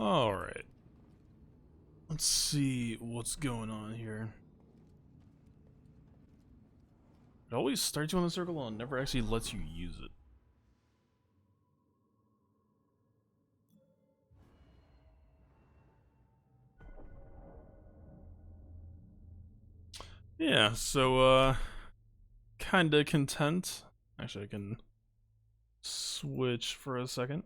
Alright. Let's see what's going on here. It always starts you on the circle and never actually lets you use it. Yeah, so kinda content. Actually, I can switch for a second.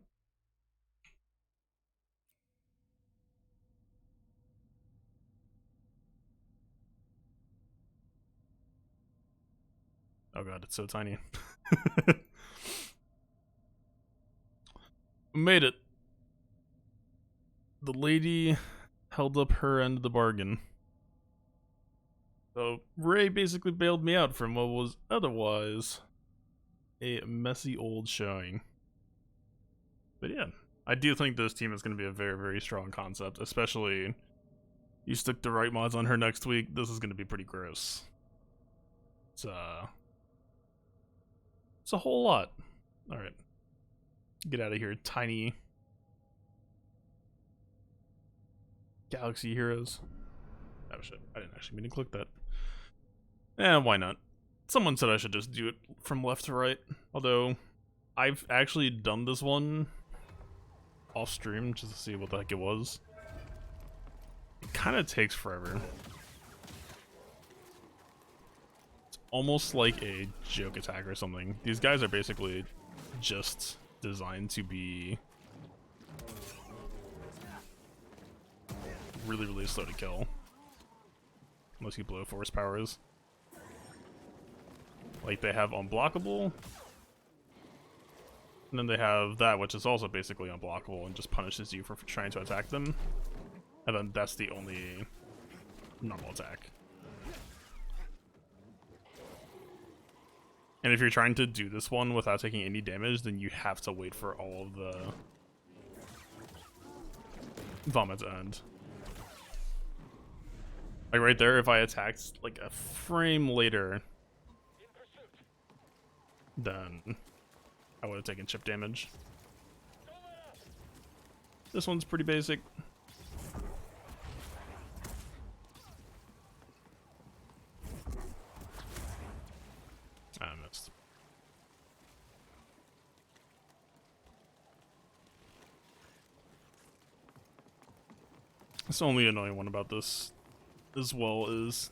Oh god, it's so tiny. We made it. The lady held up her end of the bargain. So Ray basically bailed me out from what was otherwise a messy old showing. But yeah, I do think this team is going to be a very, very strong concept, especially you stick the right mods on her next week. This is going to be pretty gross. It's a whole lot. All right, get out of here, tiny galaxy heroes. Oh shit, I didn't actually mean to click that. Why not? Someone said I should just do it from left to right. Although, I've actually done this one off stream just to see what the heck it was. It kind of takes forever. It's almost like a joke attack or something. These guys are basically just designed to be really, really slow to kill. Unless you blow force powers. Like, they have unblockable. And then they have that, which is also basically unblockable and just punishes you for trying to attack them. And then that's the only normal attack. And if you're trying to do this one without taking any damage, then you have to wait for all of the vomit to end. Like right there, if I attacked like a frame later, then I would have taken chip damage. This one's pretty basic. I missed. It's the only annoying one about this as well is,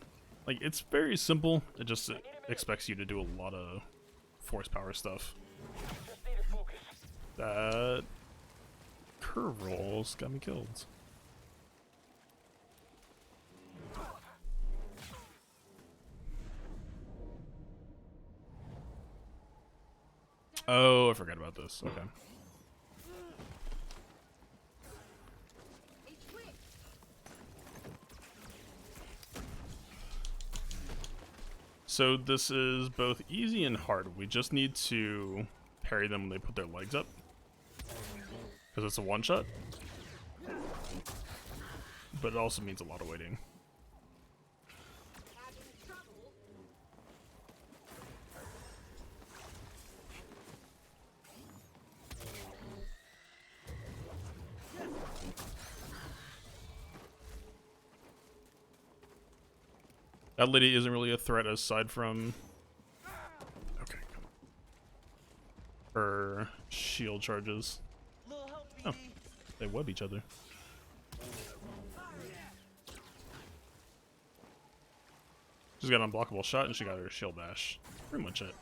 like, it's very simple. It just expects you to do a lot of force power stuff. That curve rolls got me killed. Oh, I forgot about this. Okay. So this is both easy and hard. We just need to parry them when they put their legs up. Because it's a one-shot. But it also means a lot of waiting. That lady isn't really a threat aside from... Okay, come on. Her shield charges. Oh, they web each other. She's got an unblockable shot and she got her shield bash. Pretty much it.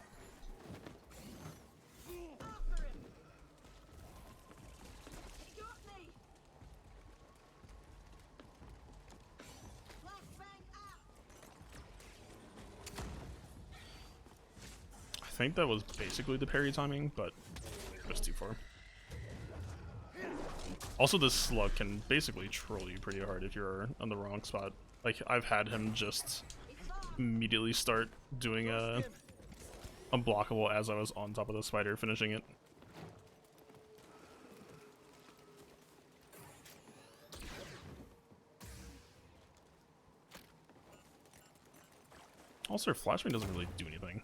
I think that was basically the parry timing, but it was too far. Also, this slug can basically troll you pretty hard if you're on the wrong spot. Like, I've had him just immediately start doing a unblockable as I was on top of the spider finishing it. Also, her flashbang doesn't really do anything.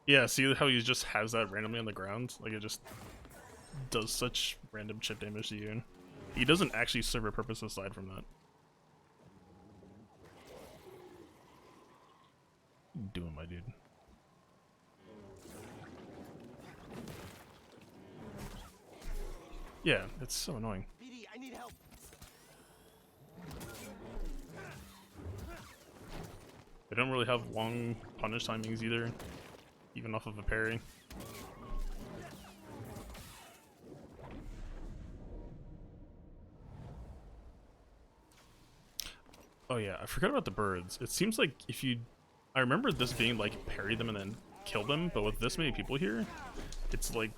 Yeah, see how he just has that randomly on the ground? Like, it just does such random chip damage to you. He doesn't actually serve a purpose aside from that. What are you doing, my dude? Yeah, it's so annoying. BD, I need help. They don't really have long punish timings either, even off of a parry. Oh yeah, I forgot about the birds. It seems like if you... I remember this being like parry them and then kill them, but with this many people here, it's like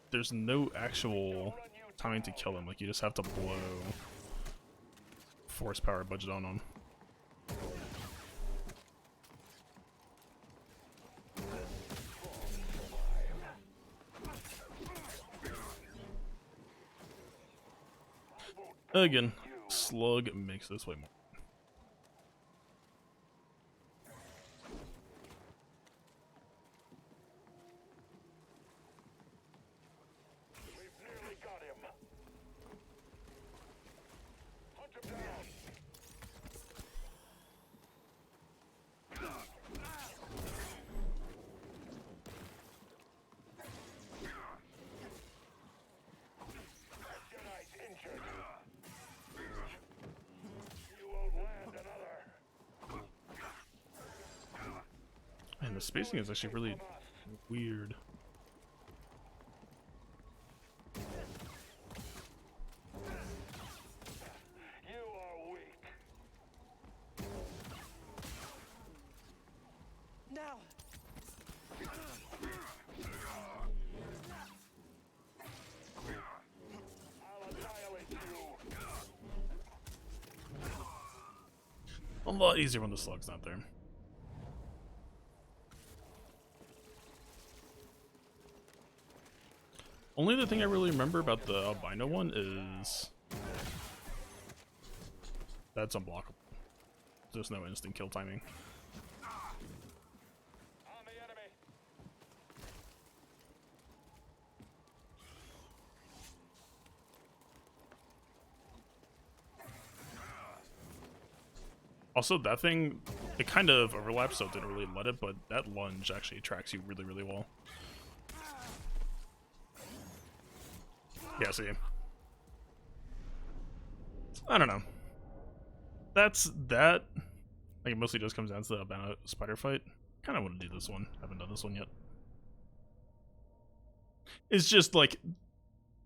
there's no actual timing to kill them. Like you just have to blow force power budget on them. Again, slug makes this way more. Man, the spacing is actually really weird. You are weak. Now. I'll annihilate you. A lot easier when the slug's not there. Only the thing I really remember about the albino one is that's unblockable. There's no instant kill timing. On the enemy. Also, that thing, it kind of overlaps, so it didn't really let it, but that lunge actually tracks you really, really well. Yeah, see. I don't know. That's that. Like, it mostly just comes down to the Albino spider fight. Kind of want to do this one. Haven't done this one yet. It's just like,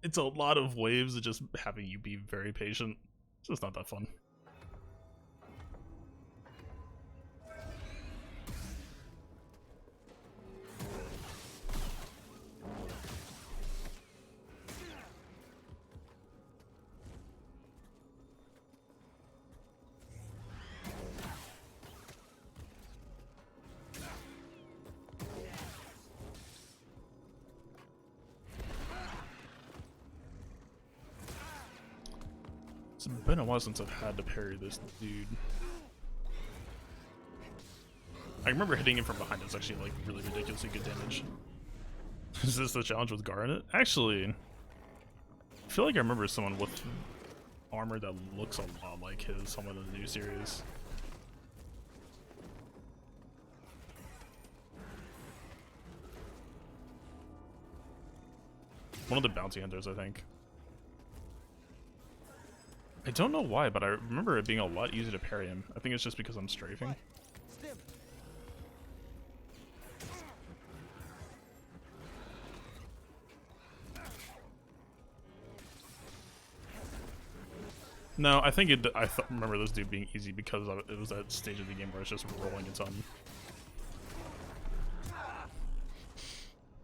it's a lot of waves of just having you be very patient. It's just not that fun. It's been a while since I've had to parry this dude. I remember hitting him from behind. It's actually like really ridiculously good damage. Is this the challenge with Gar in it? Actually, I feel like I remember someone with armor that looks a lot like his, someone in the new series. One of the bounty hunters, I think. I don't know why, but I remember it being a lot easier to parry him. I think it's just because I'm strafing. Stim. No, I think it. I remember this dude being easy because it was that stage of the game where it's just rolling a ton.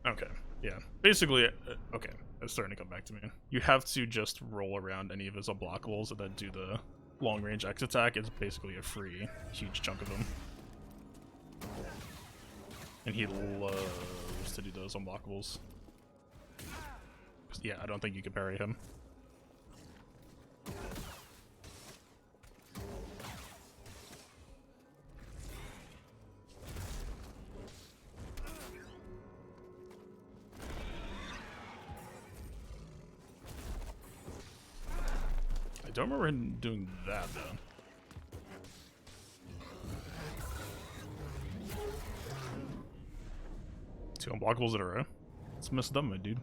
Okay, yeah. Basically, okay, it's starting to come back to me. You have to just roll around any of his unblockables and then do the long-range X attack. It's basically a free, huge chunk of them. And he loves to do those unblockables. Yeah, I don't think you can parry him. don't remember him doing that though. Two unblockables in a row. It's messed up, my dude.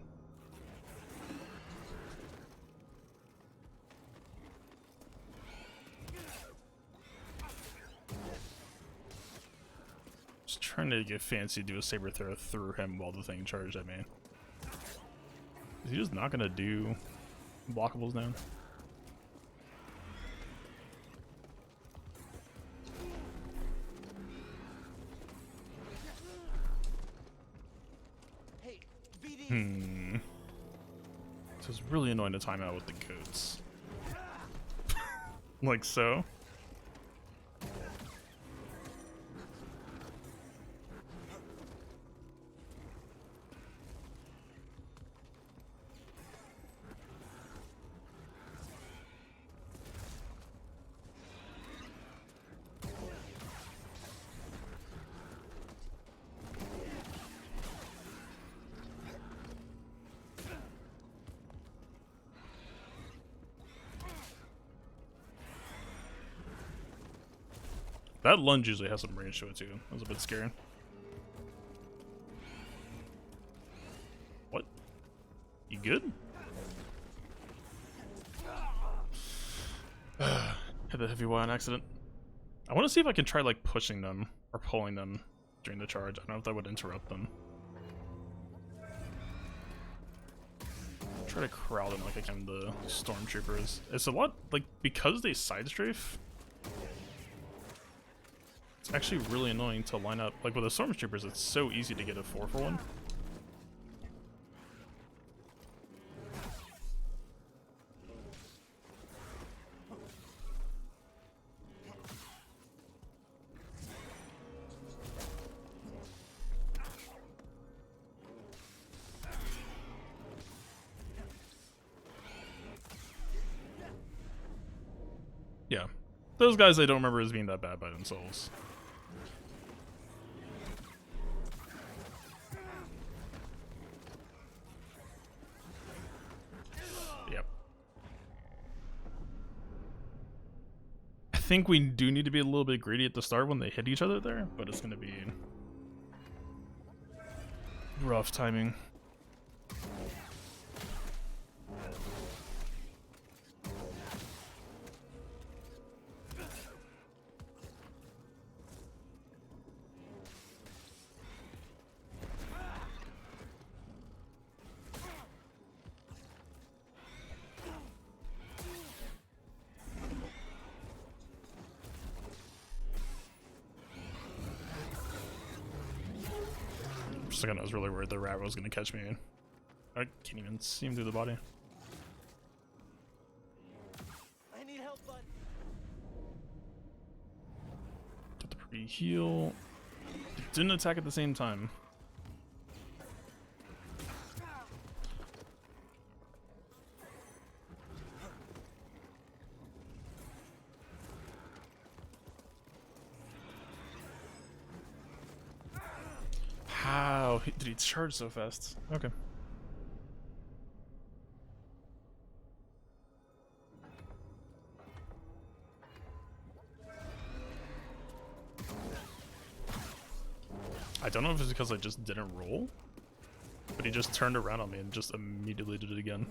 Just trying to get fancy, do a saber throw through him while the thing charged at me. Is he just not gonna do blockables now? Hey, BD. So it's really annoying to time out with the coats. Like so. That lunge usually has some range to it too. That was a bit scary. What? You good? Had the heavy Y on accident. I want to see if I can try like pushing them or pulling them during the charge. I don't know if that would interrupt them. Try to crowd them like I can the stormtroopers. It's a lot like because they side strafe. It's actually really annoying to line up. Like with the stormtroopers, it's so easy to get a 4-for-1. Yeah. Those guys I don't remember as being that bad by themselves. Yep. I think we do need to be a little bit greedy at the start when they hit each other there, but it's going to be rough timing. For a second, I was really worried the rat was going to catch me. I can't even see him through the body. I need help, bud. Got the pre-heal. Didn't attack at the same time. How did he charge so fast? Okay. I don't know if it's because I just didn't roll, but he just turned around on me and just immediately did it again.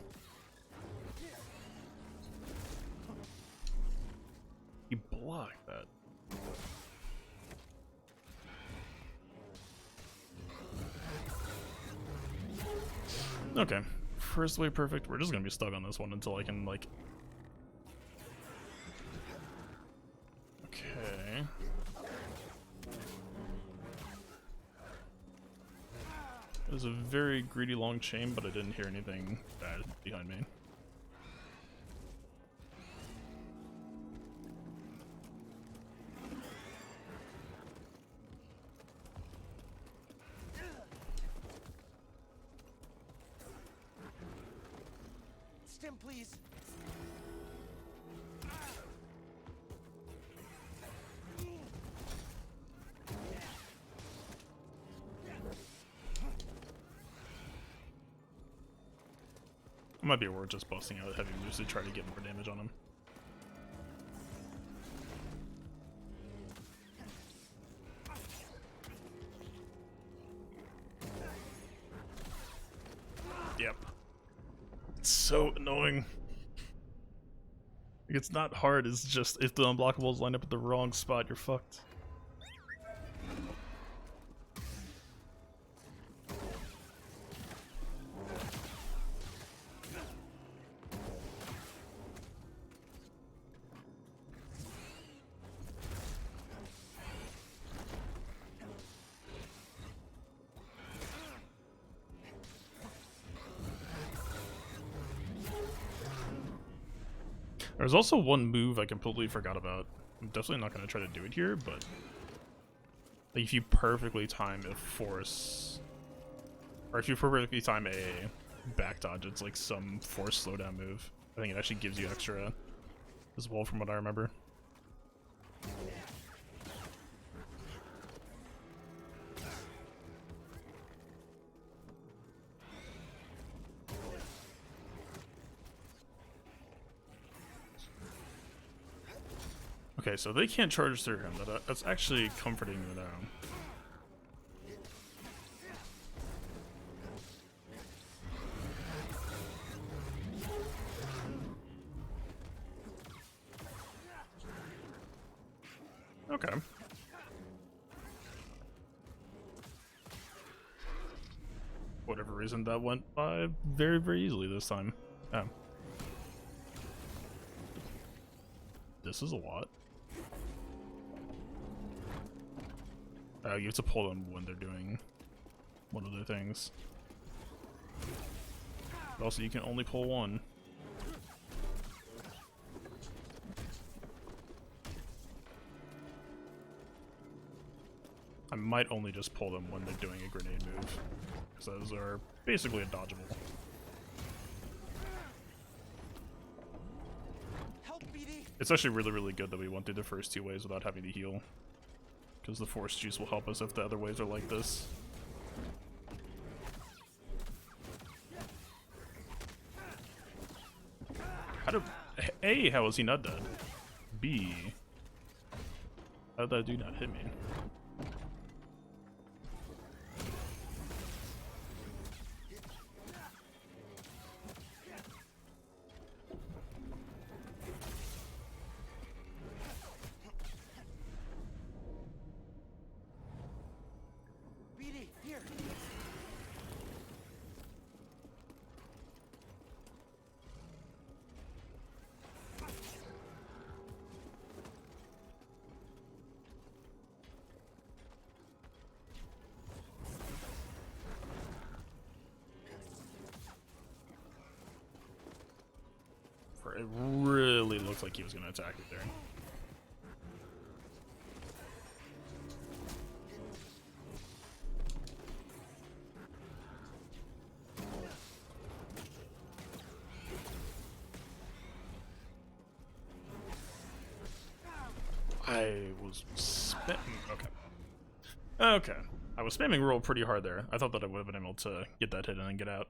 He blocked that. Okay, first way perfect. We're just gonna be stuck on this one until I can like. Okay. It was a very greedy long chain, but I didn't hear anything bad behind me. Stim, please. It might be worth just busting out heavy moves to try to get more damage on him. Yep. It's so annoying. It's not hard, it's just if the unblockables line up at the wrong spot, you're fucked. There's also one move I completely forgot about. I'm definitely not going to try to do it here, but like if you perfectly time a force, or if you perfectly time a back dodge, it's like some force slowdown move. I think it actually gives you extra as well from what I remember. Okay, so they can't charge through him. That's actually comforting to know. Okay. Whatever reason, that went by very, very easily this time. Oh. This is a lot. You have to pull them when they're doing one of their things. But also, you can only pull one. I might only just pull them when they're doing a grenade move, because those are basically dodgeable. Help, BD. It's actually really, really good that we went through the first two ways without having to heal, because the force juice will help us if the other ways are like this. A, how is he not dead? B, how did that dude not hit me? BD, here. It really looked like he was going to attack it there. I was spamming. Okay. I was spamming roll pretty hard there. I thought that I would have been able to get that hit and then get out.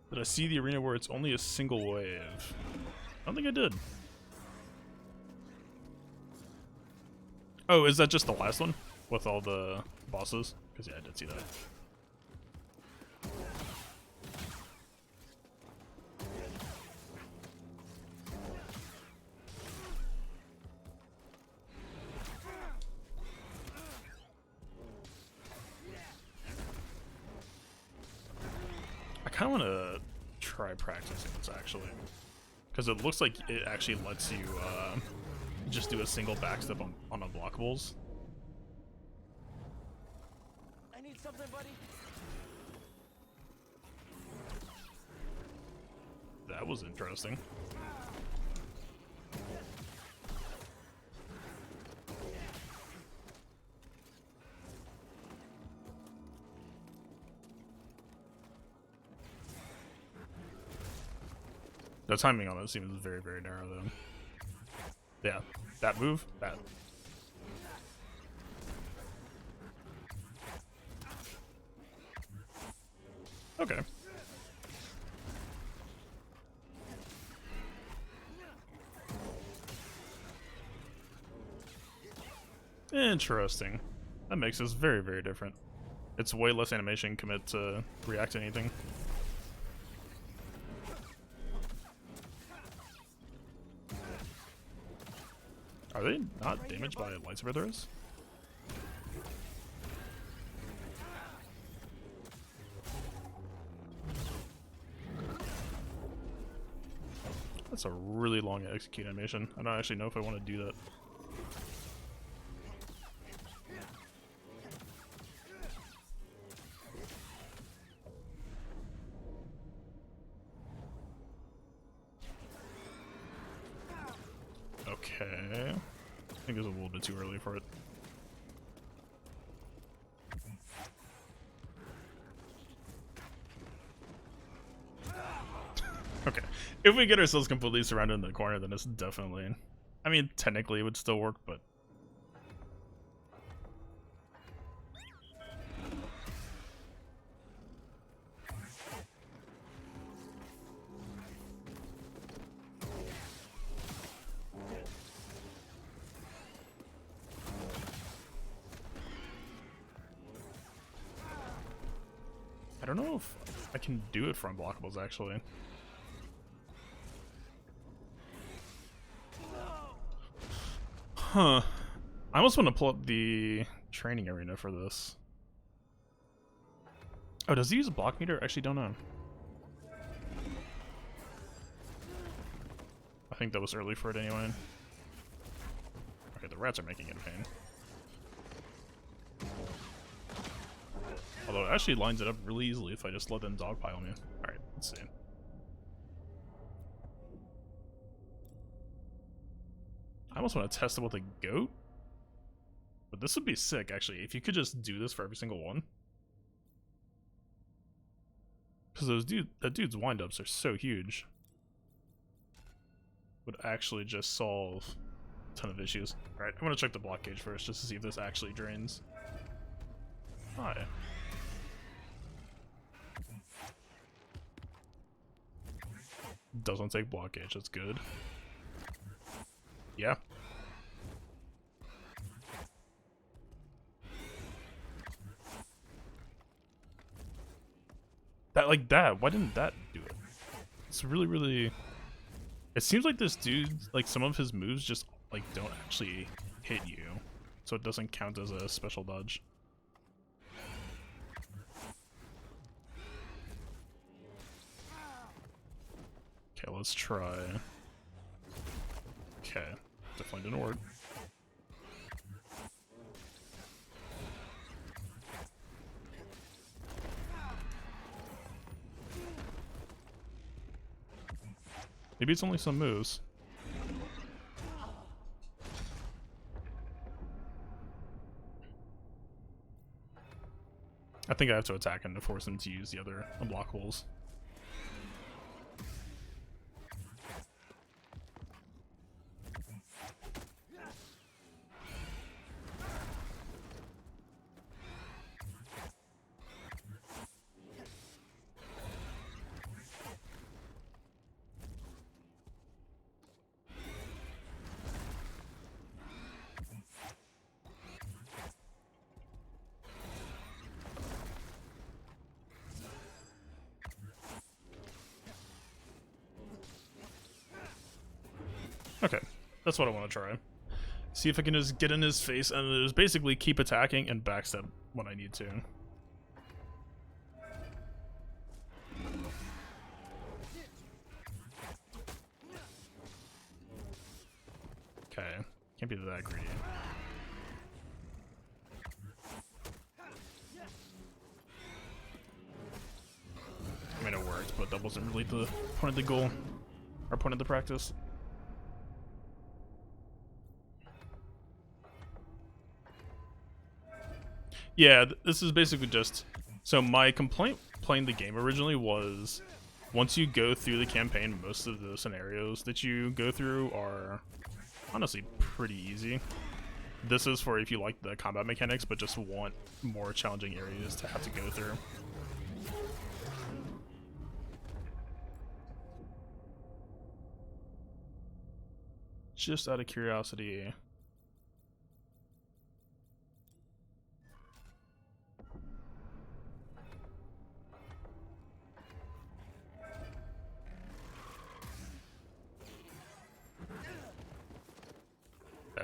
Did I see the arena where it's only a single wave? I don't think I did. Oh, is that just the last one? With all the bosses? Because yeah, I did see that. I kind of want to try practicing this actually, because it looks like it actually lets you just do a single backstep on unblockables. I need something, buddy. That was interesting. The timing on it seems very, very narrow, though. Yeah, that move, that. Okay. Interesting. That makes us very, very different. It's way less animation commit to react to anything. Are they not damaged by lightsaber throws? That's a really long execute animation. I don't actually know if I want to do that. Okay. I think it's a little bit too early for it. Okay. If we get ourselves completely surrounded in the corner, then it's definitely... I mean, technically it would still work, but... I don't know if I can do it from unblockables, actually. Huh. I almost want to pull up the training arena for this. Oh, does he use a block meter? I actually don't know. I think that was early for it anyway. Okay, the rats are making it a pain. Although it actually lines it up really easily if I just let them dogpile me. Alright, let's see. I almost want to test it with a goat. But this would be sick, actually, if you could just do this for every single one. Because that dude's windups are so huge. Would actually just solve a ton of issues. Alright, I'm gonna check the block gauge first just to see if this actually drains. Hi. Doesn't take block gauge, that's good. Yeah. That, like that, why didn't that do it? It's really... It seems like this dude, like some of his moves just, like, don't actually hit you. So it doesn't count as a special dodge. Okay, let's try. Okay, definitely didn't work. Maybe it's only some moves. I think I have to attack him to force him to use the other unblockables. Okay, that's what I want to try. See if I can just get in his face and just basically keep attacking and backstab when I need to. Okay, can't be that greedy. I mean, it worked, but that wasn't really the point of the goal, or point of the practice. Yeah, this is basically just... So my complaint playing the game originally was, once you go through the campaign, most of the scenarios that you go through are honestly pretty easy. This is for if you like the combat mechanics, but just want more challenging areas to have to go through. Just out of curiosity...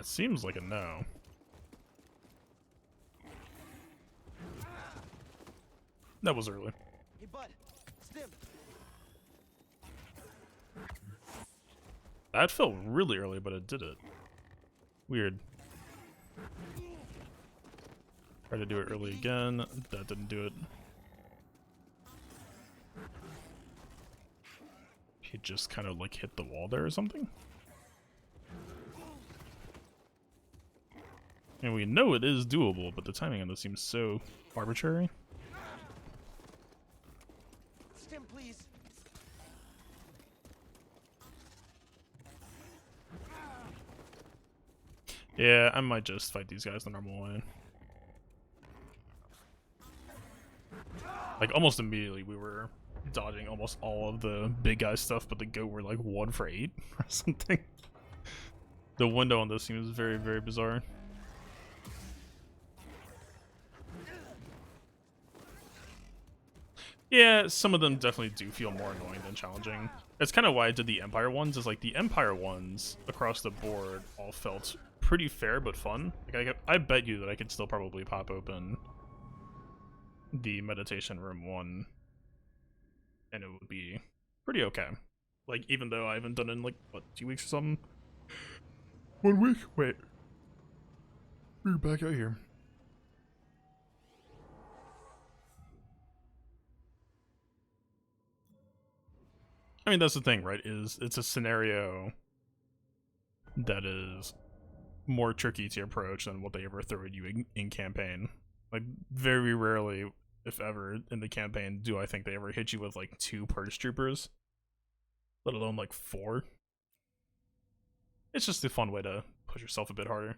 seems like a no. That was early. Hey, bud. Stim. That felt really early, but it did it. Weird. Tried to do it early again. That didn't do it. He just kind of like hit the wall there or something. And we know it is doable, but the timing on this seems so arbitrary. Stim, please. Yeah, I might just fight these guys the normal way. Like, almost immediately we were dodging almost all of the big guy stuff, but the goat were like 1 for 8 or something. The window on this seems very, very bizarre. Yeah, some of them definitely do feel more annoying than challenging. That's kind of why I did the Empire ones, is like the Empire ones across the board all felt pretty fair but fun. Like I bet you that I could still probably pop open the meditation room one and it would be pretty okay. Like, even though I haven't done it in like, what, 2 weeks or something? 1 week? Wait. We're back out here. I mean, that's the thing, right? Is it's a scenario that is more tricky to approach than what they ever throw at you in campaign. Like, very rarely, if ever, in the campaign do I think they ever hit you with like 2 purge troopers, let alone like 4. It's just a fun way to push yourself a bit harder.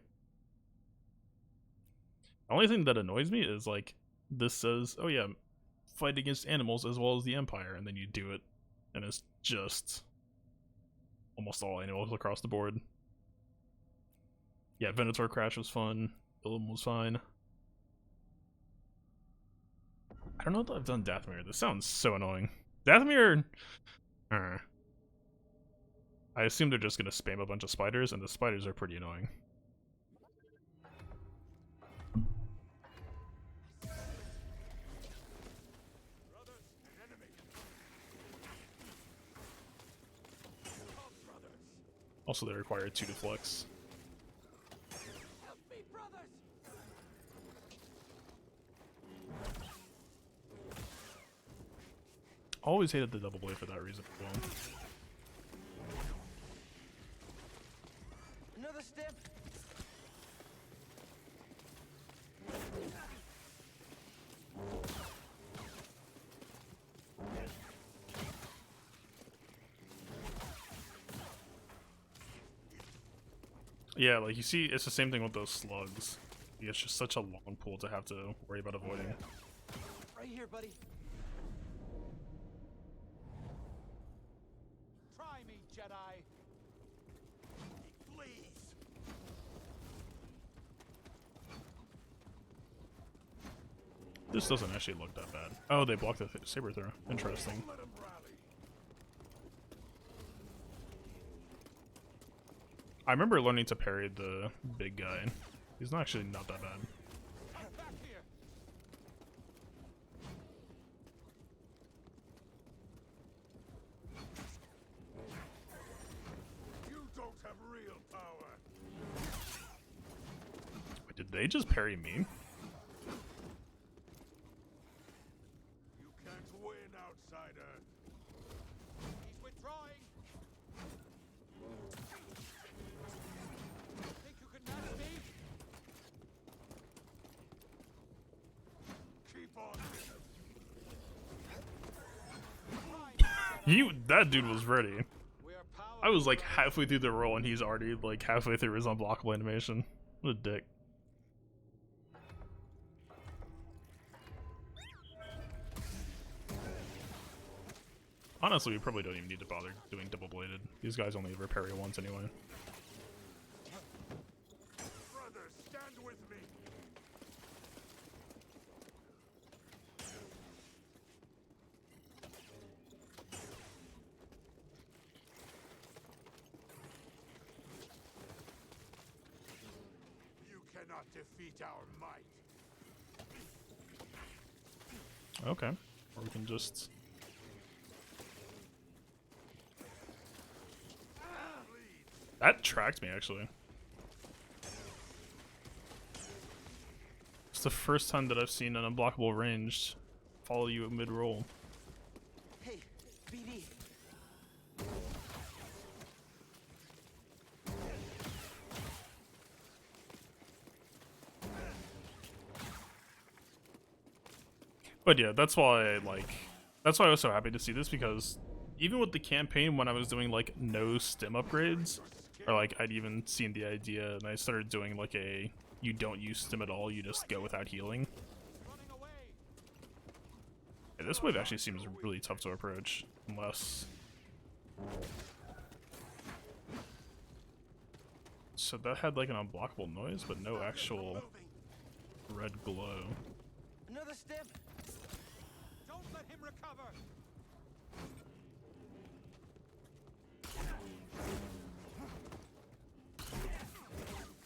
The only thing that annoys me is like, this says, oh yeah, fight against animals as well as the Empire, and then you do it, and it's just almost all animals across the board. Yeah, Venator Crash was fun. Ilum was fine. I don't know if I've done Dathomir. This sounds so annoying. Dathomir... I assume they're just gonna spam a bunch of spiders, and the spiders are pretty annoying. Also, they require 2 to flex. Help me, brothers. Always hated the double blade for that reason. Well, Another stim. yeah, like you see, it's the same thing with those slugs. It's just such a long pool to have to worry about avoiding. Right here, buddy. Try me, Jedi. Please. This doesn't actually look that bad. Oh, they blocked the saber throw. Interesting. I remember learning to parry the big guy. He's not actually not that bad. Back here. You don't have real power. Wait, did they just parry me? You can't win, outsider. He's withdrawing. Think you can match me? Keep on. That dude was ready. We are power. I was like halfway through the roll and he's already like halfway through his unblockable animation. What a dick. Honestly, we probably don't even need to bother doing double-bladed. These guys only ever parry once anyway. Brothers, stand with me. cannot defeat our might. Okay. Or we can just... That tracked me, actually. It's the first time that I've seen an unblockable ranged follow you mid-roll. Hey, BD. But yeah, that's why I was so happy to see this, because even with the campaign, when I was doing like no stim upgrades, or like I'd even seen the idea and I started doing like a you don't use stim at all, you just go without healing. Running away. Yeah, this wave actually seems really tough to approach, unless... So that had like an unblockable noise, but no actual red glow. Another stim. Don't let him recover.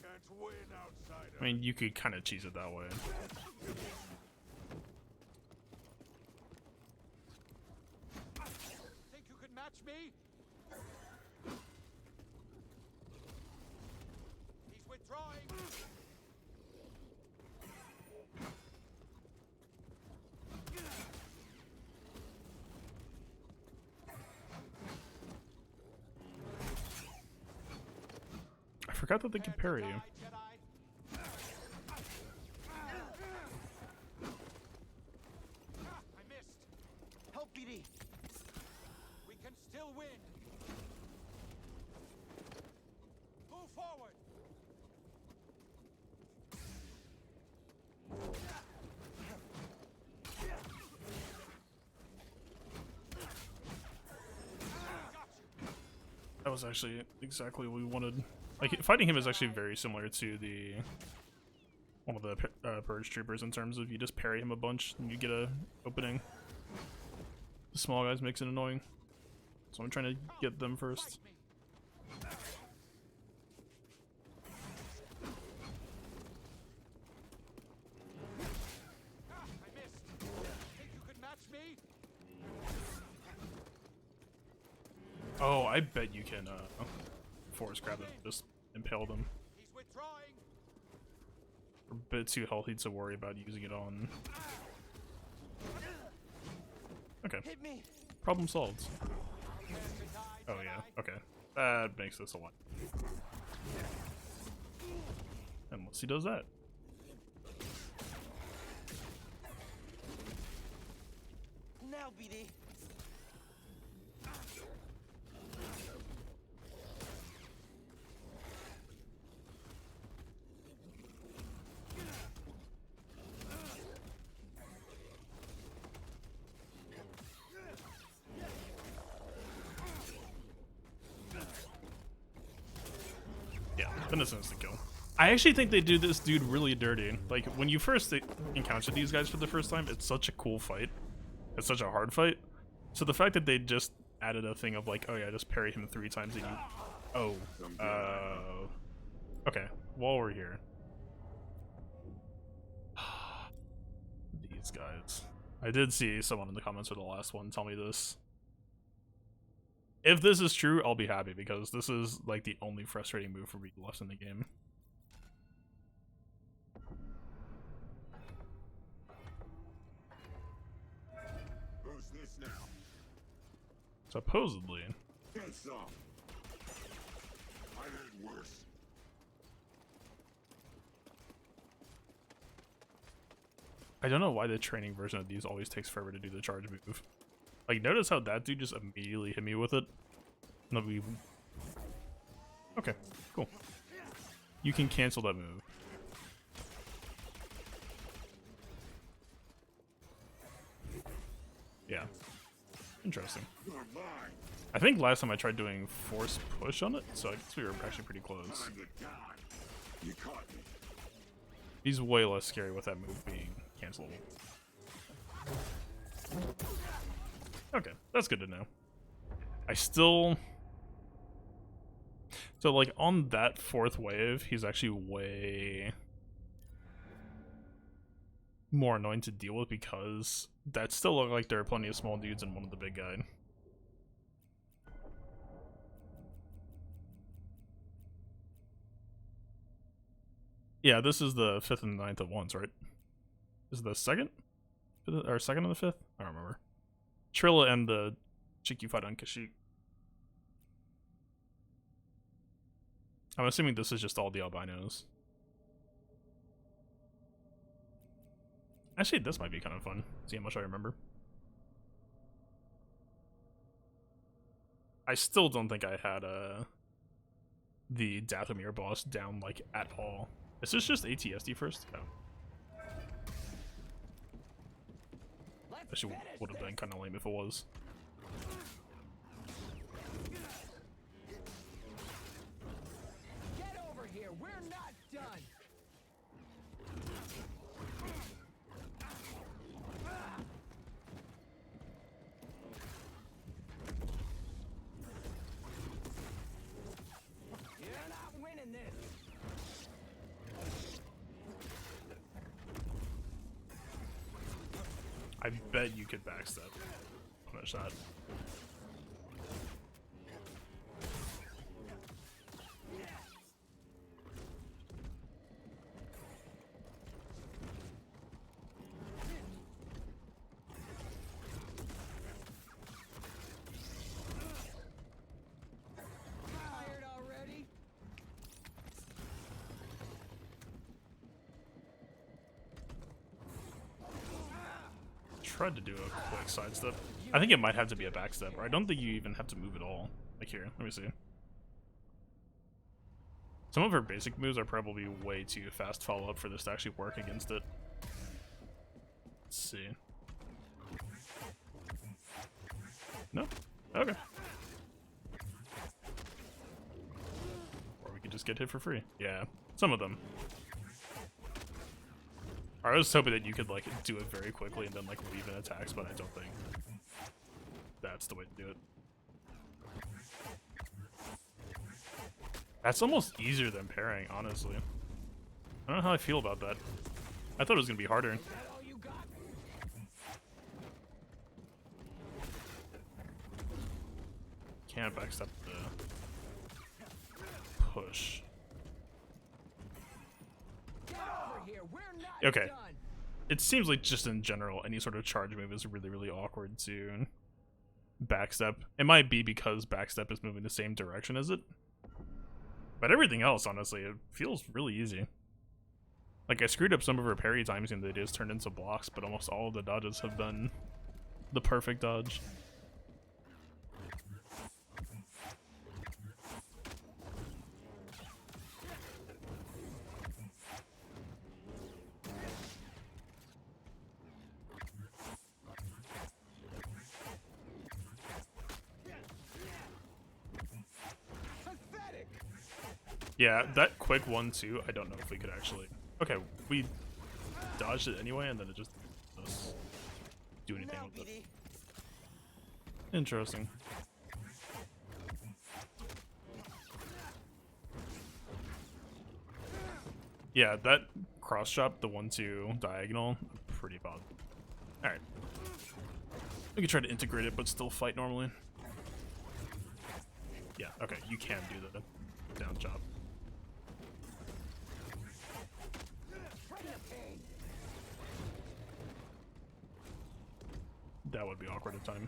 Can't win, outsider. I mean, you could kind of cheese it that way. Think you could match me? He's withdrawing. I forgot that they could parry you. Die, Jedi. I missed. Help, BD. We can still win. Move forward. That was actually exactly what we wanted. Like, fighting him is actually very similar to the one of the Purge Troopers in terms of you just parry him a bunch and you get a opening. The small guys makes it annoying. So I'm trying to get them first. Fight me. I missed. Think you could match me? Oh, I bet you can force grab them, just impale them. He's withdrawing. We're a bit too healthy to worry about using it on. Okay, Hit me. problem solved. Prepare to die, Oh Jedi. yeah, okay. That makes this a lot. Unless he does that. Now, BD. Yeah, then it's an instant kill. I actually think they do this dude really dirty. Like, when you first encounter these guys for the first time, it's such a cool fight. It's such a hard fight. So the fact that they just added a thing of like, oh yeah, just parry him 3 times and you... Oh. Okay, while we're here. These guys. I did see someone in the comments for the last one tell me this. If this is true, I'll be happy, because this is like the only frustrating move for me left in the game. Who's this now? Supposedly. Get some. I heard worse. I don't know why the training version of these always takes forever to do the charge move. Like, notice how that dude just immediately hit me with it? No, we... Okay, cool. You can cancel that move. Yeah. Interesting. You're mine. I think last time I tried doing force push on it, so I guess we were actually pretty close. Time to die. You caught me. He's way less scary with that move being cancelable. Okay, that's good to know. I still... So, like, on that 4th wave, he's actually way more annoying to deal with because that still look like there are plenty of small dudes and one of the big guy. Yeah, this is the 5th and 9th at once, right? Is it the 2nd? Or 2nd and the 5th? I don't remember. Trilla and the chick you fight on Kashyyyk. I'm assuming this is just all the albinos. Actually, this might be kind of fun. See how much I remember. I still don't think I had the Dathomir boss down like at all. Is this just ATSD first? No. Actually, would have been kind of lame if it was. Get over here. We're not done. You're not winning this. I bet you could backstep. Punish that. Tired already? Tried to do a quick sidestep. I think it might have to be a backstep, or I don't think you even have to move at all. Like here, let me see. Some of her basic moves are probably way too fast follow up for this to actually work against it. Let's see. No? Okay. Or we could just get hit for free. Yeah, some of them. I was hoping that you could like do it very quickly and then like weave in attacks, but I don't think that's the way to do it. That's almost easier than parrying, honestly. I don't know how I feel about that. I thought it was gonna be harder. Is that all you got? Can't backstep the push. Get over here. We're not Okay. done. It seems like just in general, any sort of charge move is really, really awkward to backstep. It might be because backstep is moving the same direction as it. But everything else, honestly, it feels really easy. Like, I screwed up some of her parry times and they just turned into blocks, but almost all of the dodges have been the perfect dodge. Pathetic. Yeah, that quick 1-2, I don't know if we could actually... Okay, we dodged it anyway, and then it just doesn't do anything Now, with it. BD. Interesting. Yeah, that cross chop, the 1-2 diagonal, pretty bad. Alright. We can try to integrate it, but still fight normally. Yeah, okay, you can do the down chop. Bring the pain. That would be awkward at time.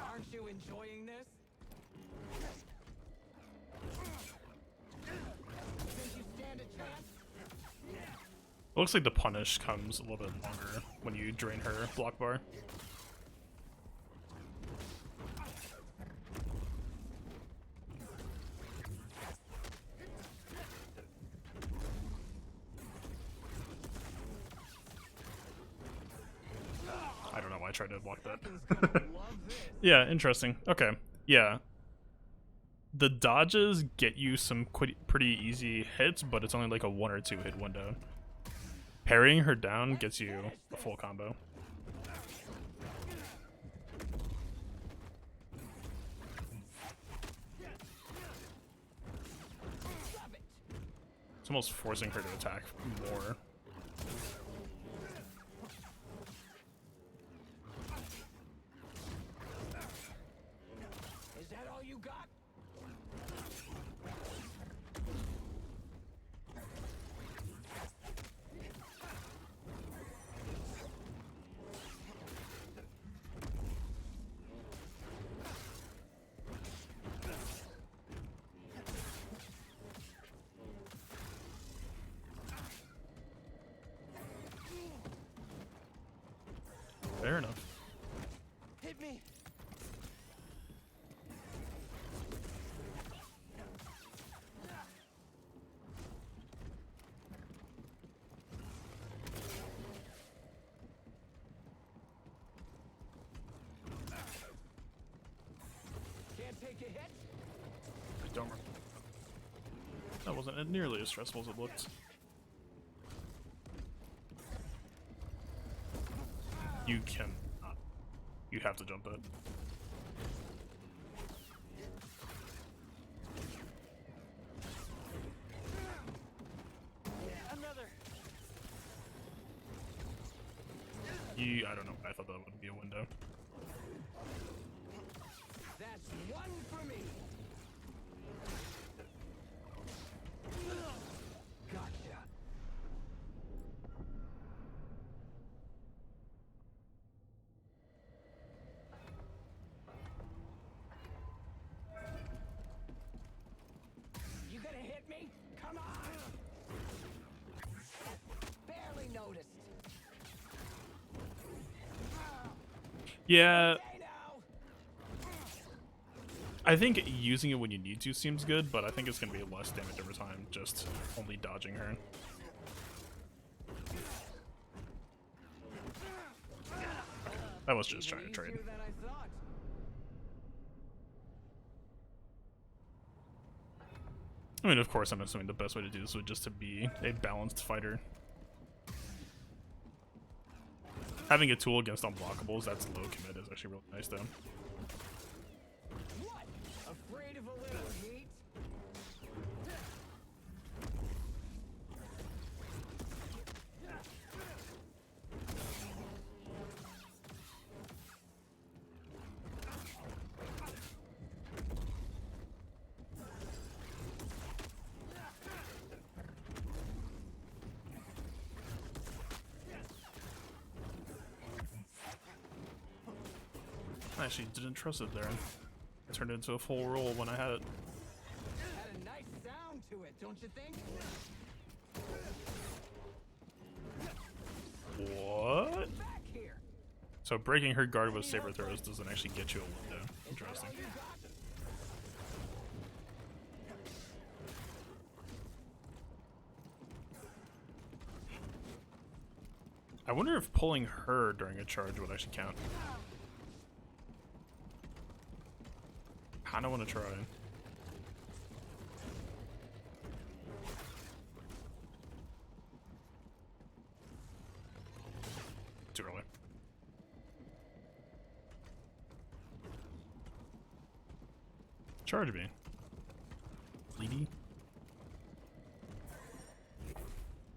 Aren't you enjoying this? Think you stand a chance? It looks like the punish comes a little bit longer when you drain her block bar. I don't know why I tried to block that. Love this. Yeah, interesting. Okay. Yeah. the dodges get you some pretty easy hits, but it's only like a 1 or 2 hit window. Parrying her down gets you a full combo. It's almost forcing her to attack more. Is that all you got? Fair enough. Hit me. Can't take a hit? I don't remember. That wasn't nearly as stressful as it looked. You can. You have to jump it. Another. I don't know. I thought that would be a window. That's one for me. Gotcha. You gonna hit me? Come on! Barely noticed. Yeah, Hey now! I think using it when you need to seems good, but I think it's going to be less damage over time, just only dodging her. I was just trying to trade. Easier than I thought. I mean, of course, I'm assuming the best way to do this would just to be a balanced fighter. Having a tool against unblockables that's low commit is actually really nice, though. What? Afraid of a little heat? I actually didn't trust it there. It turned into a full roll when I had it. Had a nice sound to it, don't you think? What? Back here. So breaking her guard with saber throws doesn't actually get you a window. Interesting. All you got? I wonder if pulling her during a charge would actually count. Kinda wanna try. Too early. Charge me. Lady.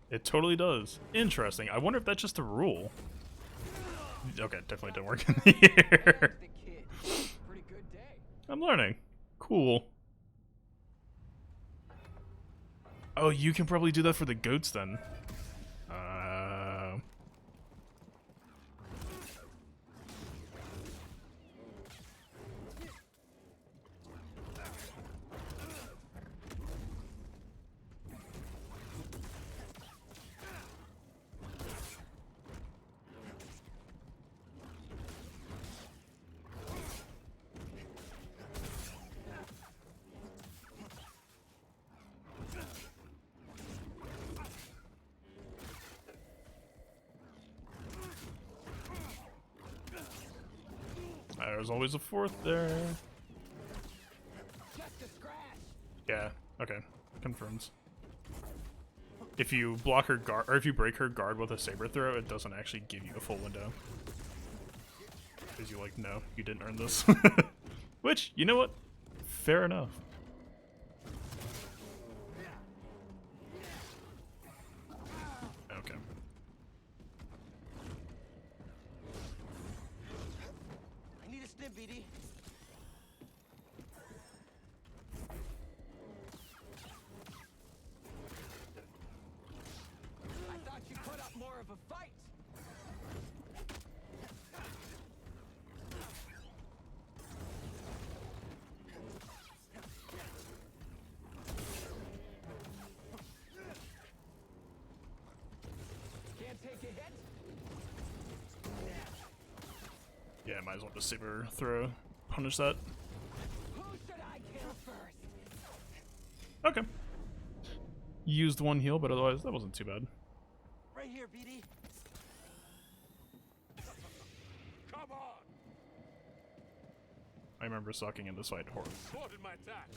It totally does. Interesting. I wonder if that's just a rule. Okay, definitely didn't work in here. The kid. Pretty good day. I'm learning. Cool. Oh, you can probably do that for the goats then. There's always a fourth there. Just a scratch. Okay, confirms. If you block her guard, or if you break her guard with a saber throw, it doesn't actually give you a full window. Because you like, no, you didn't earn this. Which, you know what? Fair enough. Okay. I need a stim, BD. I thought you put up more of a fight. Can't take a hit. Yeah, might as well just saber throw, punish that. Who should I kill first? Okay. Used one heal, but otherwise that wasn't too bad. Right here, BD. Come on! I remember sucking in this fight horribly. Thwarted my attack.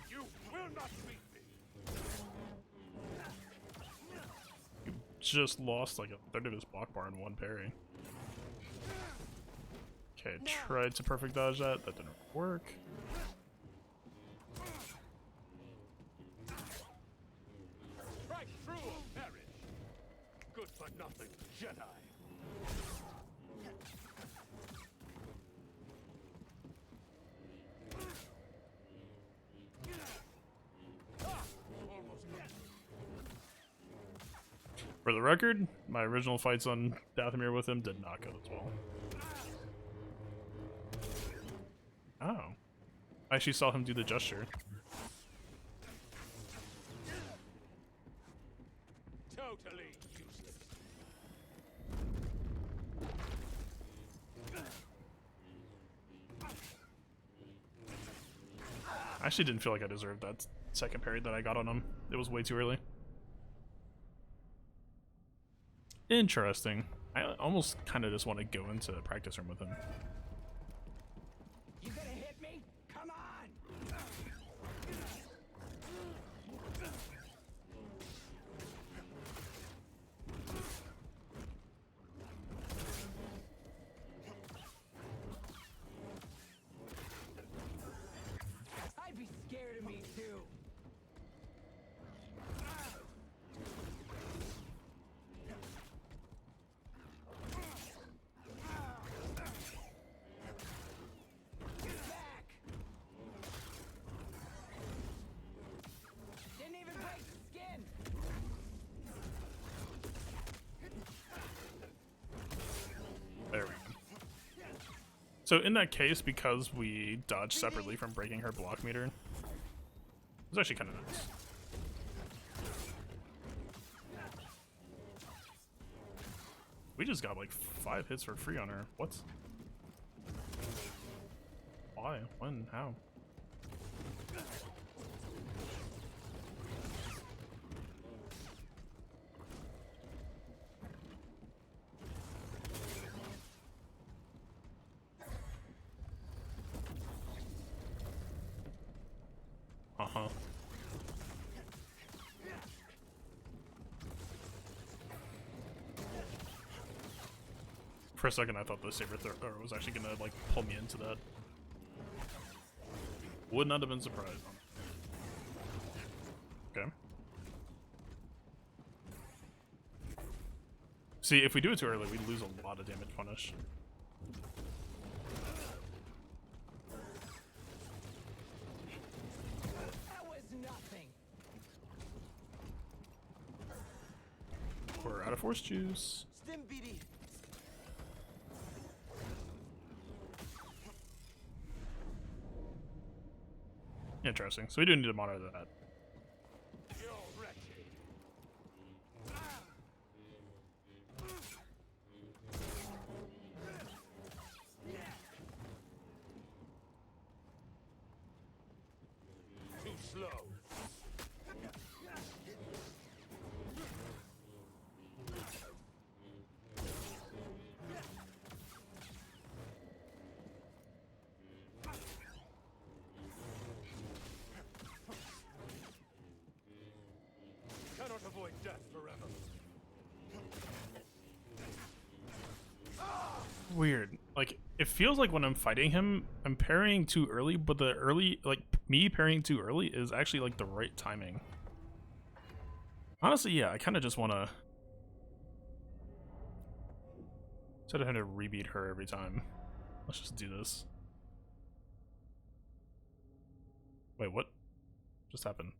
You will not beat me. Just lost like a third of his block bar in one parry. Okay, tried to perfect dodge that. That didn't work. Right through or perish. Good for nothing, Jedi. Almost got it. For the record, my original fights on Dathomir with him did not go as well. Oh. I actually saw him do the gesture. Totally useless. I actually didn't feel like I deserved that second parry that I got on him. It was way too early. Interesting. I almost kind of just want to go into the practice room with him. You gonna hit me? Come on! I'd be scared of me too. Get back! Didn't even break the skin. There we go. So in that case, because we dodged separately from breaking her block meter, it was actually kind of nice. We just got like 5 hits for free on her. What? Why? When? How? Uh-huh. For a second, I thought the saber thrower was actually gonna like pull me into that. Would not have been surprised. Okay. See, if we do it too early, we lose a lot of damage punish. That was nothing. We're out of force juice. Stim, BD. Interesting. So we do need to monitor that. You're wretched. Too slow. weird. Like, it feels like when I'm fighting him, I'm parrying too early, but the early, like, me parrying too early is actually, like, the right timing. Honestly, yeah, I kind of just want to... Instead of having to rebeat her every time, let's just do this. Wait, what just happened?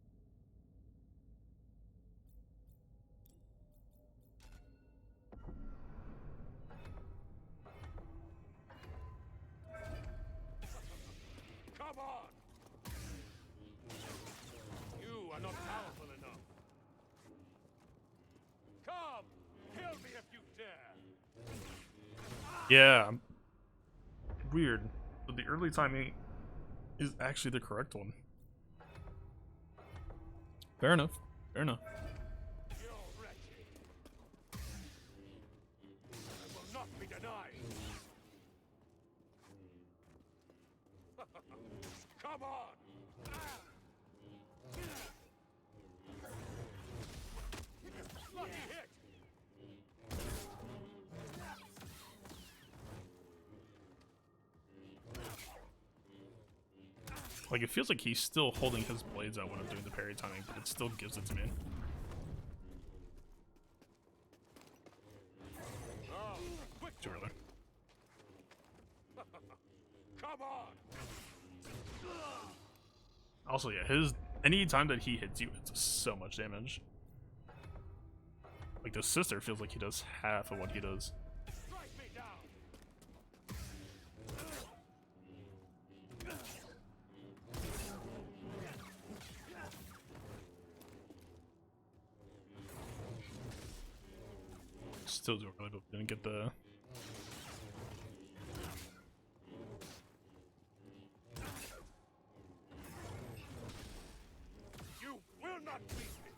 Come on! You are not powerful enough. Come! Kill me if you dare! Yeah. Weird. But the early timing is actually the correct one. Fair enough. Fair enough. You're wretched. I will not be denied. Come on! Lucky hit! Like, it feels like he's still holding his blades out when I'm doing the parry timing, but it still gives it to me. Oh, quick! Too early. Come on! Also, yeah, any time that he hits you, it's so much damage. Like, the sister feels like he does half of what he does. Strike me down! Still do really, but didn't get the... You will not beat me!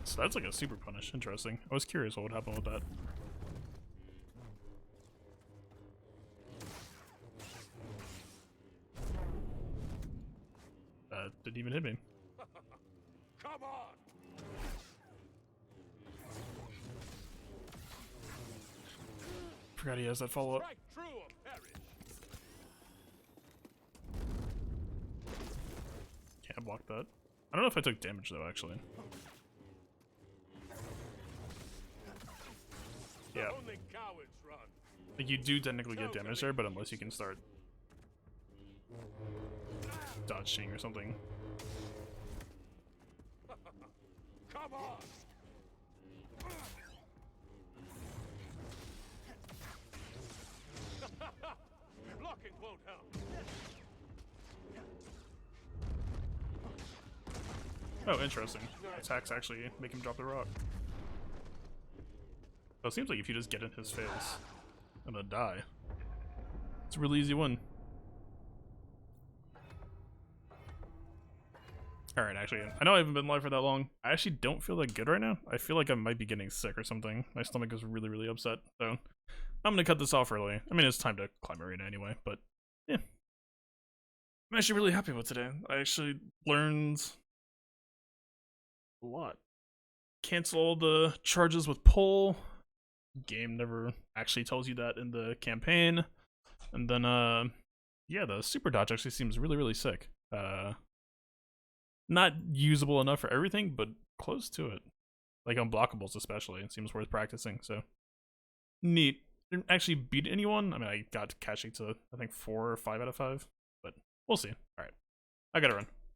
So that's like a super punish. Interesting. I was curious what would happen with that. Didn't even hit me. Come on! Forgot he has that follow up. Strike true or perish! Can't block that. I don't know if I took damage though, actually. Yeah. Only cowards run. Like, you do technically get damage there, but unless you can start dodging or something. Come on! Blocking won't help. Oh, interesting. Attacks actually make him drop the rock. So it seems like if you just get in his face, I'm gonna die. It's a really easy one. Alright, actually, I know I haven't been live for that long. I actually don't feel that good right now. I feel like I might be getting sick or something. My stomach is really, really upset. So, I'm gonna cut this off early. I mean, it's time to climb arena anyway, but yeah. I'm actually really happy with today. I actually learned a lot. Cancel all the charges with pull. Game never actually tells you that in the campaign. And then, yeah, the super dodge actually seems really, really sick. Not usable enough for everything, but close to it. Like unblockables especially, it seems worth practicing, so. Neat. Didn't actually beat anyone. I mean, I got Kashi to, I think, 4 or 5 out of 5, but we'll see. Alright, I gotta run.